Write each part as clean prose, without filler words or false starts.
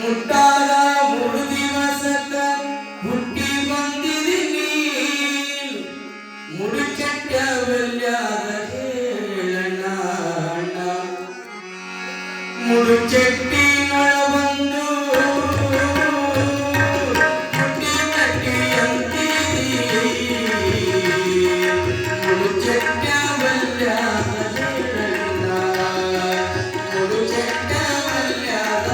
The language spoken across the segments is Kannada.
ಮುಟ್ಟಾದ 3 ದಿವಸಕ್ಕ ಹುಟ್ಟಿ ಬಂದಿದ್ದೀನಿ ಮುಡುಚಟ್ಯವಲ್ಯಾದ ಹೇಳಣ್ಣ ಮುಡುಚಟ್ಟಿ ಬಂದು ಹುಟ್ಟಿ ಕಟ್ಟಿ ಅಂತೀರಿ ಮುಡುಚಟ್ಯವಲ್ಯಾದ ಹೇಳಣ್ಣ ಮುಡುಚಟ್ಯವಲ್ಯಾದ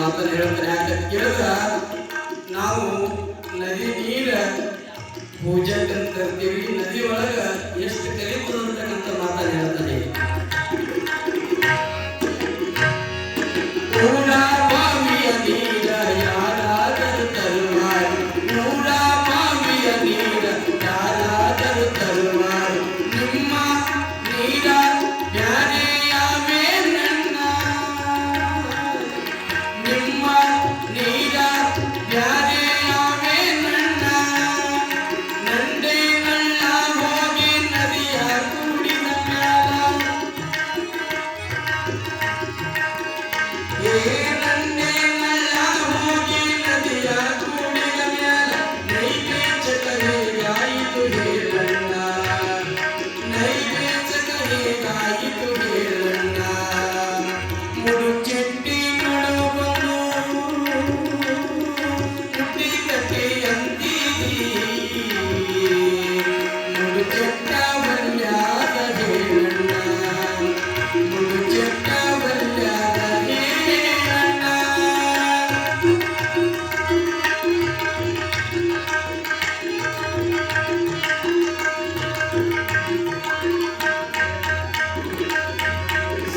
ಮಾತನ್ನು ಹೇಳ್ತಾರೆ. ಯಾಕೆ ಕೇಳಿದ್ರೆ ನಾವು ನದಿ ನೀರ ಪೂಜೆ ಅಂತ ತರ್ತೀವಿ, ನದಿ ಒಳಗ ಎಷ್ಟು ಕಲಿತು ಅಂತಕ್ಕಂಥ ಮಾತನ್ನು ಹೇಳ್ತಾನೆ. ಬಾವಿಯ ನೀರ ಯಾರಾದರೂ ತರುವಾರು, ಬಾವಿಯ ನೀರ ಯಾರಾದರೂ ತರುವಾರು, ನಿಮ್ಮ ನೀರ ಬ್ಯಾರೆಯಾವೇ ನನ್ನ, ನಿಮ್ಮ ನೀರ ಬ್ಯಾರೆಯಾವೇ ನನ್ನ, ನಂದೇ ನಳ್ಳ ಹೋಗಿ ನದಿಯ ಕೂಡಿದ ಮ್ಯಾಲ, ನಂದೇ ನಳ್ಳ ಹೋಗಿ ನದಿಯ ಕೂಡಿದ ಮ್ಯಾಲ, ನೈವೇಚಕ ಹೇಗಾಯಿತು ಹೇಳಣ್ಣ, ನೈವೇಚಕ ಹೇಗಾಯಿತು ಹೇಳಣ್ಣ, ಮುಡುಚೆಟ್ಟಿ ನಡು ಬಂದು ಮುಟ್ಟಿ ಕಟ್ಟಿ ಅಂತೀರಿ, ಮುಡುಚೆಟ್ಟ ಬಲ್ಯಾದ ಹೇಳಣ್ಣ, ಮುಡುಚೆಟ್ಟ ಬಲ್ಯಾದ ಹೇಳಣ್ಣ.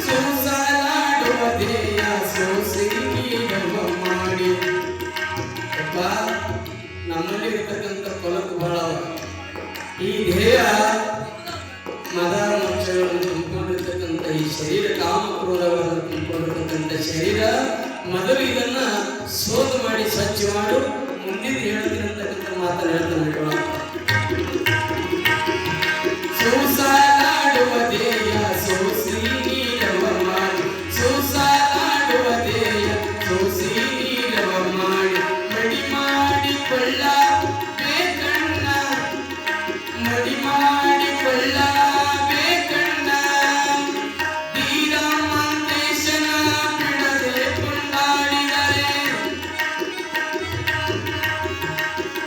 ಸೋಸಲಾಡುವ ದೇಯ ಸೋಸಿಗೀಡುವ ಮಾಡಿ. ಅಪ್ಪ, ನಮ್ಮಲ್ಲಿ ಇರ್ತಕ್ಕಂಥ ಕೊಲಕು ಬಹಳ. ಈ ದೇಹ ಮದ ಮೋಕ್ಷಗಳನ್ನು ತುಂಬಿಕೊಂಡಿರ್ತಕ್ಕಂಥ ಈ ಶರೀರ, ಕಾಮಕ್ರೋಧಗಳನ್ನು ತುಂಬಿಕೊಂಡಿರ್ತಕ್ಕಂಥ ಶರೀರ, ಮೊದಲು ಇದನ್ನ ಶೋಧ ಮಾಡಿ ಸ್ವಚ್ಛ ಮಾಡು, ಮುಂದಿನ ಹೇಳ್ತೀನಿ ಅಂತಕ್ಕಂಥ ಮಾತನ್ನು ಹೇಳ್ತಾನೆ.